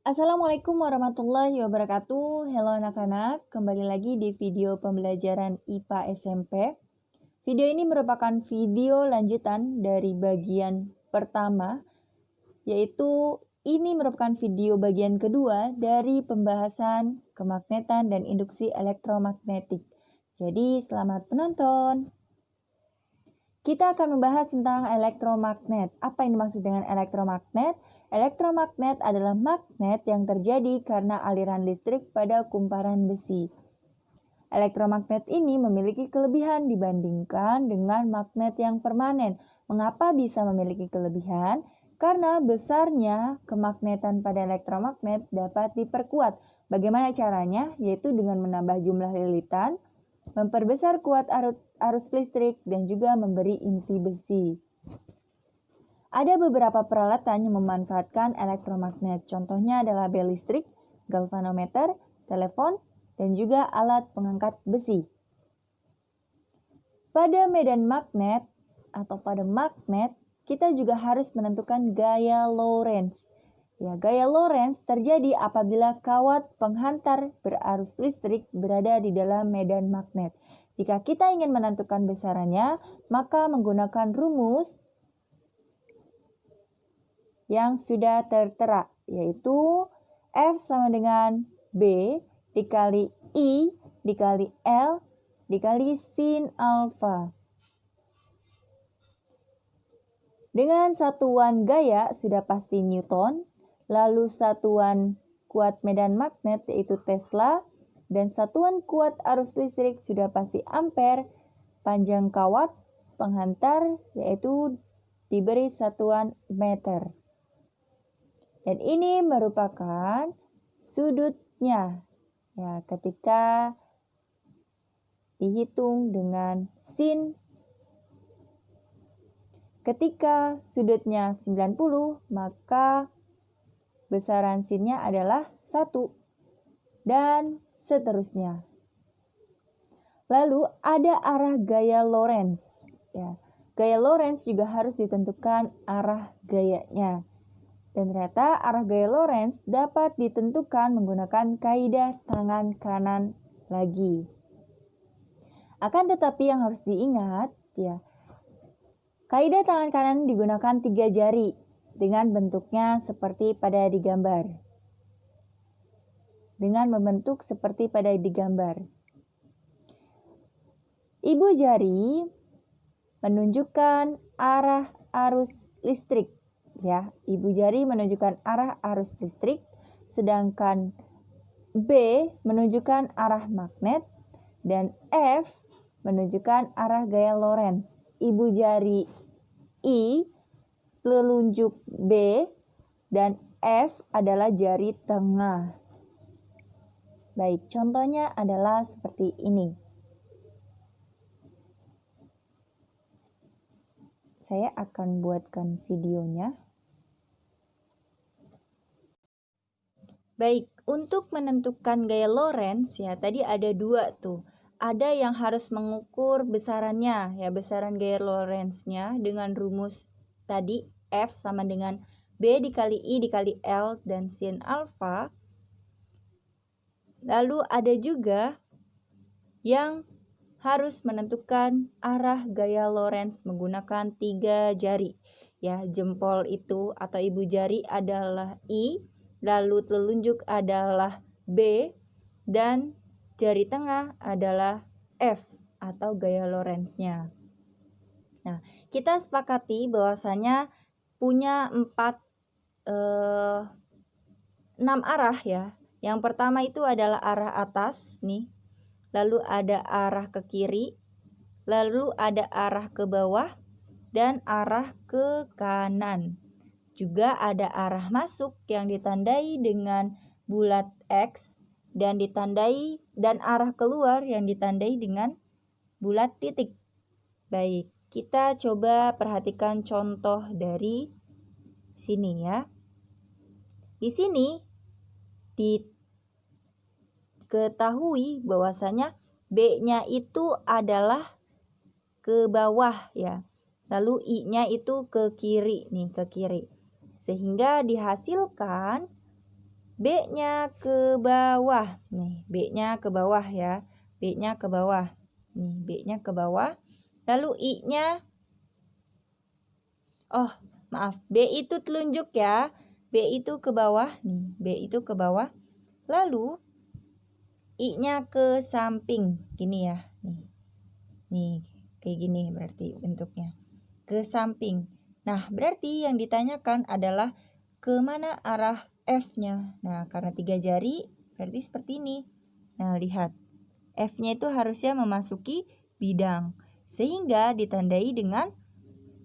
Assalamualaikum warahmatullahi wabarakatuh. Halo anak-anak, kembali lagi di video pembelajaran IPA SMP. Video ini merupakan video lanjutan dari bagian pertama, yaitu ini merupakan video bagian kedua dari pembahasan kemagnetan dan induksi elektromagnetik. Jadi selamat menonton. Kita akan membahas tentang elektromagnet. Apa yang dimaksud dengan elektromagnet? Elektromagnet adalah magnet yang terjadi karena aliran listrik pada kumparan besi. Elektromagnet ini memiliki kelebihan dibandingkan dengan magnet yang permanen. Mengapa bisa memiliki kelebihan? Karena besarnya kemagnetan pada elektromagnet dapat diperkuat. Bagaimana caranya? Yaitu dengan menambah jumlah lilitan, memperbesar kuat arus listrik, dan juga memberi inti besi. Ada beberapa peralatan yang memanfaatkan elektromagnet. Contohnya adalah bel listrik, galvanometer, telepon, dan juga alat pengangkat besi. Pada medan magnet atau pada magnet, kita juga harus menentukan gaya Lorentz. Ya, gaya Lorentz terjadi apabila kawat penghantar berarus listrik berada di dalam medan magnet. Jika kita ingin menentukan besarannya, maka menggunakan rumus yang sudah tertera, yaitu F sama dengan B dikali I dikali L dikali sin alfa. Dengan satuan gaya sudah pasti Newton, lalu satuan kuat medan magnet yaitu Tesla, dan satuan kuat arus listrik sudah pasti ampere, panjang kawat penghantar yaitu diberi satuan meter. Dan ini merupakan sudutnya ya ketika dihitung dengan sin. Ketika sudutnya 90, maka besaran sinnya adalah 1 dan seterusnya. Lalu ada arah gaya Lorentz. Ya, gaya Lorentz juga harus ditentukan arah gayanya. Dan ternyata arah gaya Lorentz dapat ditentukan menggunakan kaidah tangan kanan lagi. Akan tetapi yang harus diingat, ya, kaidah tangan kanan digunakan 3 jari dengan bentuknya seperti pada digambar. Dengan membentuk seperti pada digambar. Ibu jari menunjukkan arah arus listrik. Ya, ibu jari menunjukkan arah arus listrik, sedangkan B menunjukkan arah magnet dan F menunjukkan arah gaya Lorentz. Ibu jari I telunjuk B dan F adalah jari tengah. Baik, contohnya adalah seperti ini. Saya akan buatkan videonya. Baik, untuk menentukan gaya Lorentz ya, tadi ada 2 tuh. Ada yang harus mengukur besarannya, ya besaran gaya Lorentz-nya dengan rumus tadi F sama dengan B dikali I dikali L dan sin alfa. Lalu ada juga yang harus menentukan arah gaya Lorentz menggunakan 3 jari. Ya, jempol itu atau ibu jari adalah I, lalu telunjuk adalah B, dan jari tengah adalah F atau gaya Lorentz-nya. Nah, kita sepakati bahwasanya punya 6 arah ya. Yang pertama itu adalah arah atas nih, lalu ada arah ke kiri, lalu ada arah ke bawah, dan arah ke kanan. Juga ada arah masuk yang ditandai dengan bulat X dan arah keluar yang ditandai dengan bulat titik. Baik, kita coba perhatikan contoh dari sini ya. Di sini diketahui bahwasanya B-nya itu adalah ke bawah ya. Lalu I-nya itu ke kiri nih, ke kiri. Sehingga dihasilkan B-nya ke bawah. Nih, B-nya ke bawah ya. B-nya ke bawah. Nih, B-nya ke bawah. Lalu I-nya, oh maaf, B itu telunjuk ya. B itu ke bawah. Nih, B itu ke bawah. Lalu I-nya ke samping. Gini ya. Nih, kayak gini berarti bentuknya. Ke samping. Nah, berarti yang ditanyakan adalah kemana arah F-nya. Nah, karena 3 jari berarti seperti ini. Nah, lihat. F-nya itu harusnya memasuki bidang. Sehingga ditandai dengan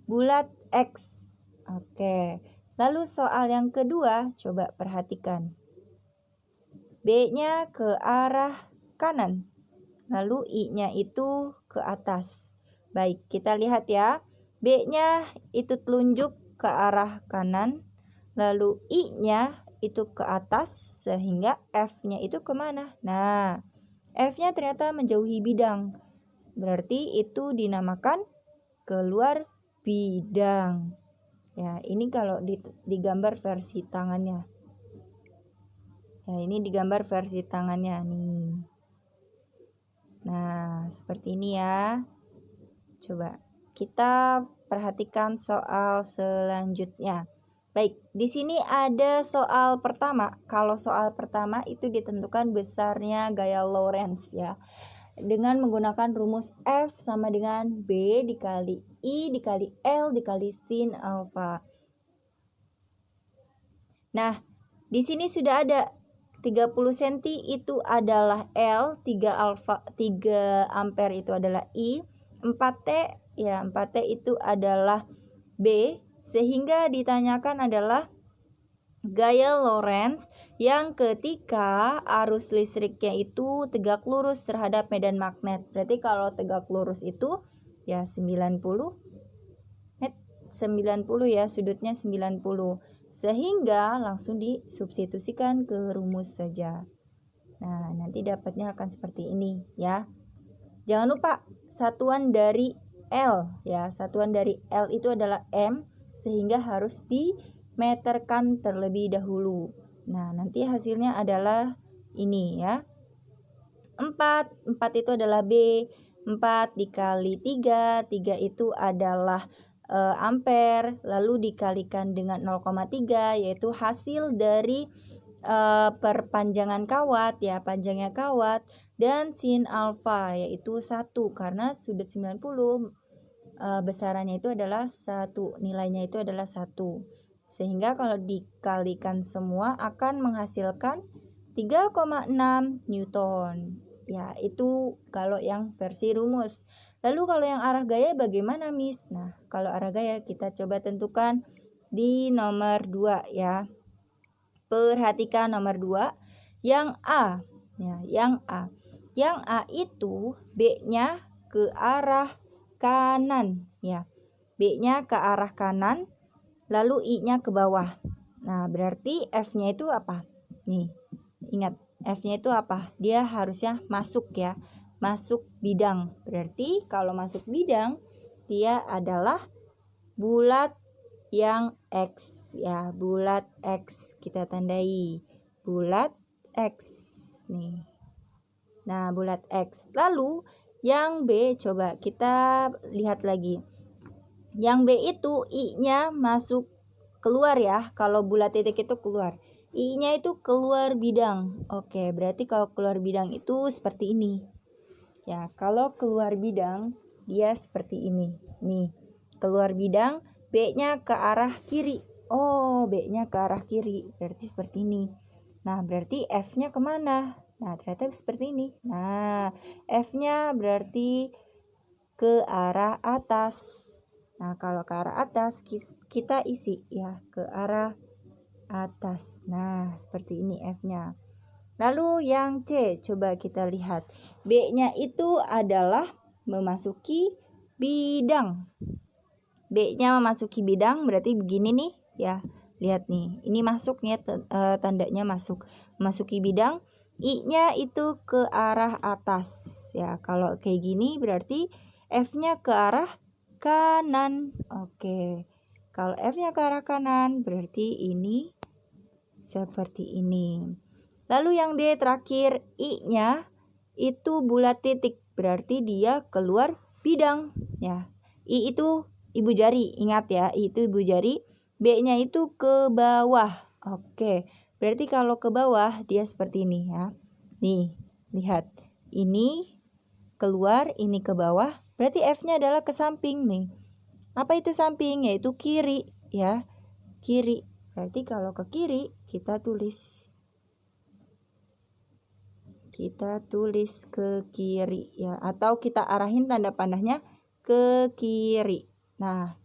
bulat X. Oke. Lalu soal yang kedua, coba perhatikan. B-nya ke arah kanan. Lalu I-nya itu ke atas. Baik, kita lihat ya. B-nya itu telunjuk ke arah kanan. Lalu I-nya itu ke atas. Sehingga F-nya itu kemana? Nah, F-nya ternyata menjauhi bidang. Berarti itu dinamakan keluar bidang. Ya, ini kalau digambar versi tangannya. Ya, ini digambar versi tangannya nih. Nah, seperti ini ya. Coba kita perhatikan soal selanjutnya. Baik, di sini ada soal pertama. Kalau soal pertama itu ditentukan besarnya gaya Lorentz ya. Dengan menggunakan rumus F sama dengan B dikali I dikali L dikali sin alfa. Nah, di sini sudah ada 30 cm itu adalah L, 3 ampere itu adalah I, 4T ya 4T itu adalah B, sehingga ditanyakan adalah gaya Lorentz yang ketika arus listriknya itu tegak lurus terhadap medan magnet. Berarti kalau tegak lurus itu ya 90 ya, sudutnya 90. Sehingga langsung disubstitusikan ke rumus saja. Nah, nanti dapatnya akan seperti ini ya. Jangan lupa satuan dari L ya. Satuan dari L itu adalah M, sehingga harus dimeterkan terlebih dahulu. Nah, nanti hasilnya adalah ini ya. 4 itu adalah B, 4 dikali 3 itu adalah ampere, lalu dikalikan dengan 0,3 yaitu hasil dari perpanjangan kawat ya, panjangnya kawat, dan sin alfa yaitu 1 karena sudut 90 besarannya itu adalah 1, nilainya itu adalah 1. Sehingga kalau dikalikan semua akan menghasilkan 3,6 Newton. Ya, itu kalau yang versi rumus. Lalu kalau yang arah gaya bagaimana, Miss? Nah, kalau arah gaya kita coba tentukan di nomor 2 ya. Perhatikan nomor 2, yang A. Ya, yang A. Yang A itu B-nya ke arah kanan ya. B-nya ke arah kanan, lalu I-nya ke bawah. Nah, berarti F-nya itu apa? Nih, ingat F-nya itu apa? Dia harusnya masuk ya. Masuk bidang. Berarti kalau masuk bidang, dia adalah bulat yang X ya. Bulat X kita tandai. Bulat X nih. Nah, bulat X. Lalu yang B coba kita lihat lagi. Yang B itu I-nya masuk keluar ya. Kalau bulat titik itu keluar. I-nya itu keluar bidang. Oke, berarti kalau keluar bidang itu seperti ini. Ya, kalau keluar bidang dia seperti ini. Nih, keluar bidang, B-nya ke arah kiri. Oh, B-nya ke arah kiri. Berarti seperti ini. Nah, berarti F-nya kemana? Nah, ternyata seperti ini. Nah, F-nya berarti ke arah atas. Nah, kalau ke arah atas kita isi ya, ke arah atas. Nah, seperti ini F-nya. Lalu yang C, coba kita lihat. B-nya itu adalah memasuki bidang. B-nya memasuki bidang berarti begini nih ya. Lihat nih, ini masuknya tandanya masuk. Memasuki bidang, I-nya itu ke arah atas ya. Kalau kayak gini berarti F-nya ke arah kanan. Oke. Kalau F-nya ke arah kanan berarti ini seperti ini. Lalu yang D terakhir, I-nya itu bulat titik, berarti dia keluar bidang ya. I itu ibu jari, ingat ya, I itu ibu jari, B-nya itu ke bawah. Oke, berarti kalau ke bawah dia seperti ini ya. Nih, lihat. Ini keluar, ini ke bawah, berarti F-nya adalah ke samping nih. Apa itu samping? Yaitu kiri ya. Kiri. Berarti kalau ke kiri kita tulis ke kiri ya, atau kita arahin tanda panahnya ke kiri. Nah,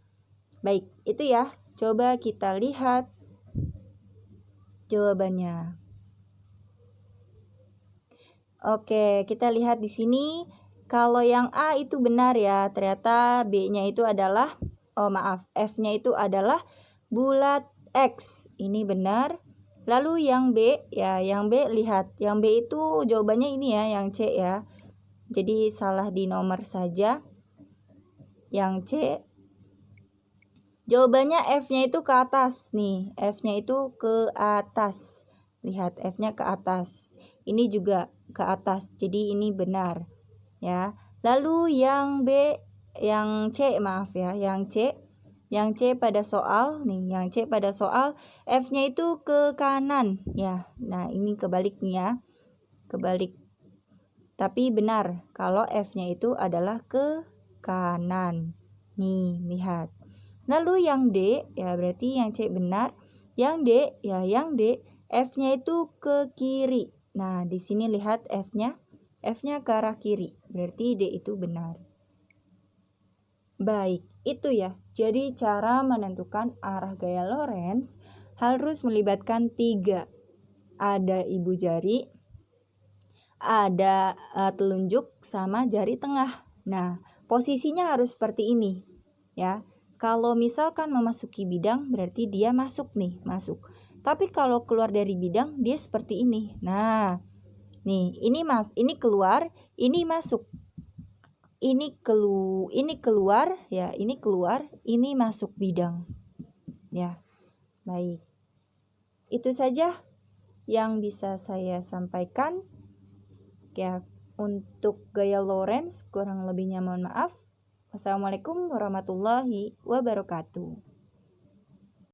baik, itu ya. Coba kita lihat jawabannya. Oke, kita lihat di sini. Kalau yang A itu benar ya, ternyata B-nya itu adalah, F-nya itu adalah bulat X. Ini benar. Lalu yang B, ya yang B lihat. Yang B itu jawabannya ini ya, yang C ya. Jadi salah di nomor saja. Yang C, jawabannya F-nya itu ke atas nih. F-nya itu ke atas. Lihat, F-nya ke atas. Ini juga ke atas. Jadi ini benar ya. Lalu yang B, yang C maaf ya, yang C pada soal nih, yang C pada soal F-nya itu ke kanan ya. Nah, ini kebalik nih ya. Kebalik. Tapi benar kalau F-nya itu adalah ke kanan. Nih, lihat. Lalu yang D ya berarti yang C benar. Yang D ya, yang D F-nya itu ke kiri. Nah, di sini lihat F-nya ke arah kiri. Berarti D itu benar. Baik, itu ya. Jadi cara menentukan arah gaya Lorentz harus melibatkan 3. Ada ibu jari, ada telunjuk sama jari tengah. Nah, posisinya harus seperti ini ya. Kalau misalkan memasuki bidang berarti dia masuk nih, masuk. Tapi kalau keluar dari bidang dia seperti ini. Nah, nih, ini keluar, ini masuk. Ini keluar ya, ini keluar, ini masuk bidang. Ya. Baik. Itu saja yang bisa saya sampaikan. Ya, untuk gaya Lorentz kurang lebihnya mohon maaf. Wassalamualaikum warahmatullahi wabarakatuh.